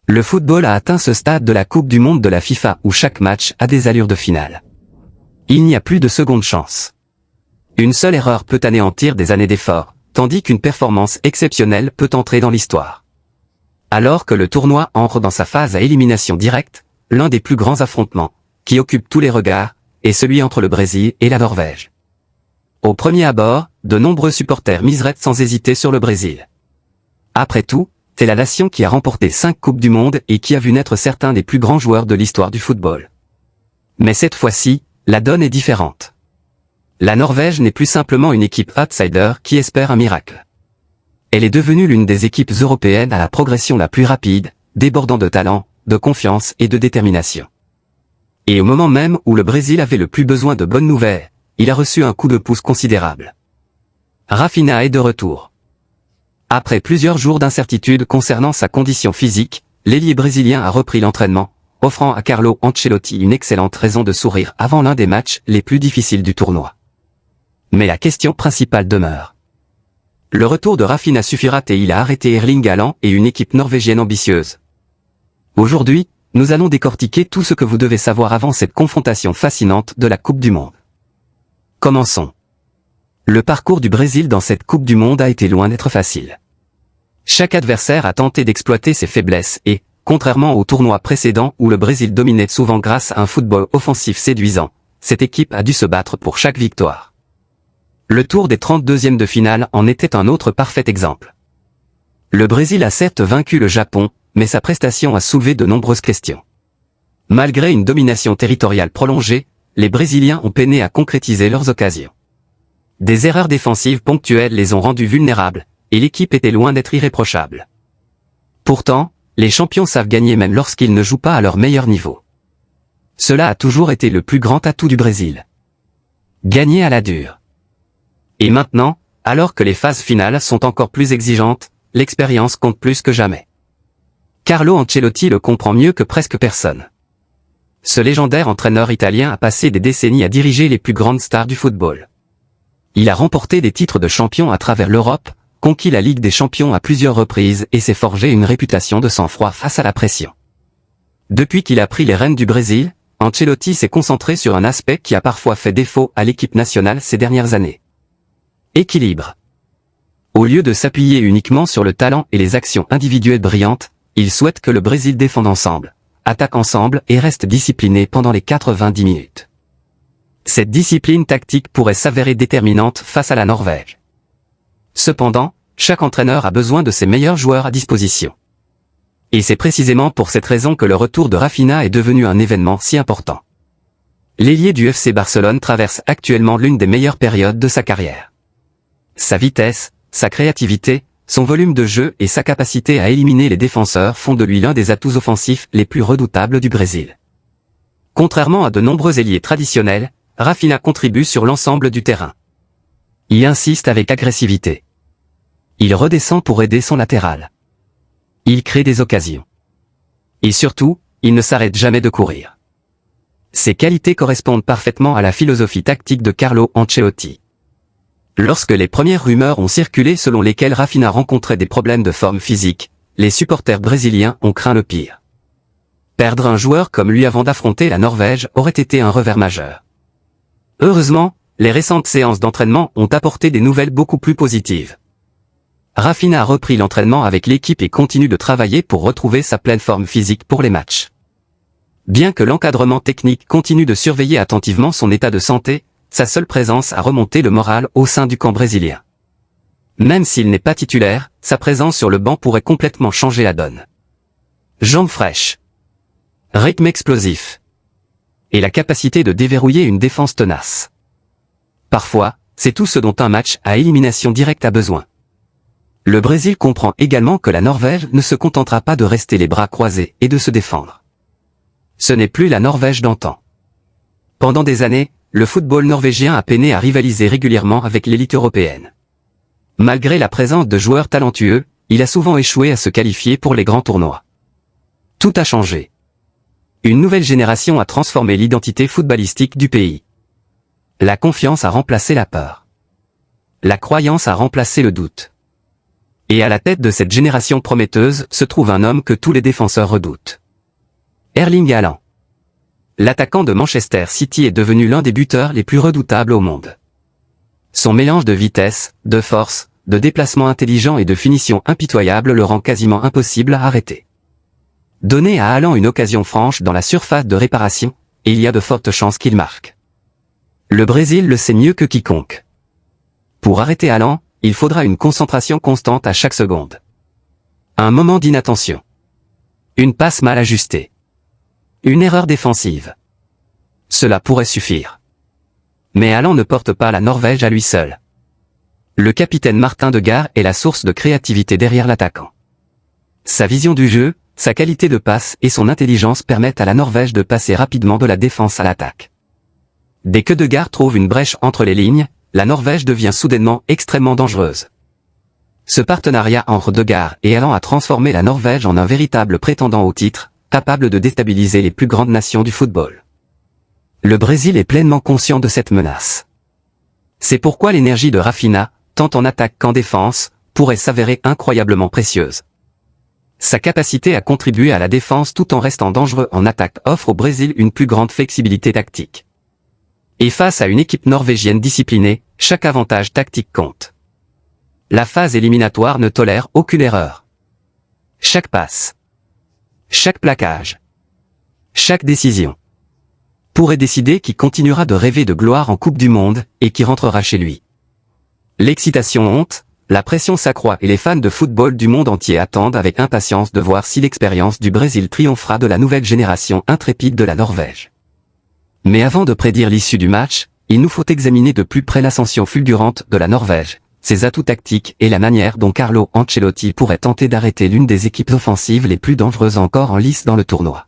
Le football a atteint ce stade de la Coupe du Monde de la FIFA où chaque match a des allures de finale. Il n'y a plus de seconde chance. Une seule erreur peut anéantir des années d'efforts, tandis qu'une performance exceptionnelle peut entrer dans l'histoire. Alors que le tournoi entre dans sa phase à élimination directe, l'un des plus grands affrontements, qui occupe tous les regards, est celui entre le Brésil et la Norvège. Au premier abord, de nombreux supporters miseraient sans hésiter sur le Brésil. Après tout, c'est la nation qui a remporté 5 Coupes du Monde et qui a vu naître certains des plus grands joueurs de l'histoire du football. Mais cette fois-ci, la donne est différente. La Norvège n'est plus simplement une équipe outsider qui espère un miracle. Elle est devenue l'une des équipes européennes à la progression la plus rapide, débordant de talent, de confiance et de détermination. Et au moment même où le Brésil avait le plus besoin de bonnes nouvelles, il a reçu un coup de pouce considérable. Rafinha est de retour. Après plusieurs jours d'incertitude concernant sa condition physique, l'ailier brésilien a repris l'entraînement, offrant à Carlo Ancelotti une excellente raison de sourire avant l'un des matchs les plus difficiles du tournoi. Mais la question principale demeure. Le retour de Rafinha suffira-t-il à arrêter Erling Haaland et une équipe norvégienne ambitieuse? Aujourd'hui, nous allons décortiquer tout ce que vous devez savoir avant cette confrontation fascinante de la Coupe du Monde. Commençons. Le parcours du Brésil dans cette Coupe du Monde a été loin d'être facile. Chaque adversaire a tenté d'exploiter ses faiblesses et, contrairement au tournoi précédent où le Brésil dominait souvent grâce à un football offensif séduisant, cette équipe a dû se battre pour chaque victoire. Le tour des 32e de finale en était un autre parfait exemple. Le Brésil a certes vaincu le Japon, mais sa prestation a soulevé de nombreuses questions. Malgré une domination territoriale prolongée, les Brésiliens ont peiné à concrétiser leurs occasions. Des erreurs défensives ponctuelles les ont rendus vulnérables, et l'équipe était loin d'être irréprochable. Pourtant, les champions savent gagner même lorsqu'ils ne jouent pas à leur meilleur niveau. Cela a toujours été le plus grand atout du Brésil. Gagner à la dure. Et maintenant, alors que les phases finales sont encore plus exigeantes, l'expérience compte plus que jamais. Carlo Ancelotti le comprend mieux que presque personne. Ce légendaire entraîneur italien a passé des décennies à diriger les plus grandes stars du football. Il a remporté des titres de champion à travers l'Europe, conquis la Ligue des Champions à plusieurs reprises et s'est forgé une réputation de sang-froid face à la pression. Depuis qu'il a pris les rênes du Brésil, Ancelotti s'est concentré sur un aspect qui a parfois fait défaut à l'équipe nationale ces dernières années. Équilibre. Au lieu de s'appuyer uniquement sur le talent et les actions individuelles brillantes, il souhaite que le Brésil défende ensemble, attaque ensemble et reste discipliné pendant les 90 minutes. Cette discipline tactique pourrait s'avérer déterminante face à la Norvège. Cependant, chaque entraîneur a besoin de ses meilleurs joueurs à disposition. Et c'est précisément pour cette raison que le retour de Rafinha est devenu un événement si important. L'ailier du FC Barcelone traverse actuellement l'une des meilleures périodes de sa carrière. Sa vitesse, sa créativité, son volume de jeu et sa capacité à éliminer les défenseurs font de lui l'un des atouts offensifs les plus redoutables du Brésil. Contrairement à de nombreux ailiers traditionnels, Rafinha contribue sur l'ensemble du terrain. Il insiste avec agressivité. Il redescend pour aider son latéral. Il crée des occasions. Et surtout, il ne s'arrête jamais de courir. Ces qualités correspondent parfaitement à la philosophie tactique de Carlo Ancelotti. Lorsque les premières rumeurs ont circulé selon lesquelles Rafinha rencontrait des problèmes de forme physique, les supporters brésiliens ont craint le pire. Perdre un joueur comme lui avant d'affronter la Norvège aurait été un revers majeur. Heureusement, les récentes séances d'entraînement ont apporté des nouvelles beaucoup plus positives. Rafinha a repris l'entraînement avec l'équipe et continue de travailler pour retrouver sa pleine forme physique pour les matchs. Bien que l'encadrement technique continue de surveiller attentivement son état de santé, sa seule présence a remonté le moral au sein du camp brésilien. Même s'il n'est pas titulaire, sa présence sur le banc pourrait complètement changer la donne. Jambes fraîches. Rythme explosif. Et la capacité de déverrouiller une défense tenace. Parfois, c'est tout ce dont un match à élimination directe a besoin. Le Brésil comprend également que la Norvège ne se contentera pas de rester les bras croisés et de se défendre. Ce n'est plus la Norvège d'antan. Pendant des années, le football norvégien a peiné à rivaliser régulièrement avec l'élite européenne. Malgré la présence de joueurs talentueux, il a souvent échoué à se qualifier pour les grands tournois. Tout a changé. Une nouvelle génération a transformé l'identité footballistique du pays. La confiance a remplacé la peur. La croyance a remplacé le doute. Et à la tête de cette génération prometteuse se trouve un homme que tous les défenseurs redoutent. Erling Haaland. L'attaquant de Manchester City est devenu l'un des buteurs les plus redoutables au monde. Son mélange de vitesse, de force, de déplacement intelligent et de finition impitoyable le rend quasiment impossible à arrêter. Donnez à Haaland une occasion franche dans la surface de réparation, et il y a de fortes chances qu'il marque. Le Brésil le sait mieux que quiconque. Pour arrêter Haaland, il faudra une concentration constante à chaque seconde. Un moment d'inattention. Une passe mal ajustée. Une erreur défensive. Cela pourrait suffire. Mais Haaland ne porte pas la Norvège à lui seul. Le capitaine Martin Degaard est la source de créativité derrière l'attaquant. Sa vision du jeu, sa qualité de passe et son intelligence permettent à la Norvège de passer rapidement de la défense à l'attaque. Dès que Degaard trouve une brèche entre les lignes, la Norvège devient soudainement extrêmement dangereuse. Ce partenariat entre Degaard et Haaland a transformé la Norvège en un véritable prétendant au titre, capable de déstabiliser les plus grandes nations du football. Le Brésil est pleinement conscient de cette menace. C'est pourquoi l'énergie de Rafinha, tant en attaque qu'en défense, pourrait s'avérer incroyablement précieuse. Sa capacité à contribuer à la défense tout en restant dangereux en attaque offre au Brésil une plus grande flexibilité tactique. Et face à une équipe norvégienne disciplinée, chaque avantage tactique compte. La phase éliminatoire ne tolère aucune erreur. Chaque passe, chaque plaquage, chaque décision pourrait décider qui continuera de rêver de gloire en Coupe du Monde et qui rentrera chez lui. L'excitation monte, la pression s'accroît et les fans de football du monde entier attendent avec impatience de voir si l'expérience du Brésil triomphera de la nouvelle génération intrépide de la Norvège. Mais avant de prédire l'issue du match, il nous faut examiner de plus près l'ascension fulgurante de la Norvège, ses atouts tactiques et la manière dont Carlo Ancelotti pourrait tenter d'arrêter l'une des équipes offensives les plus dangereuses encore en lice dans le tournoi.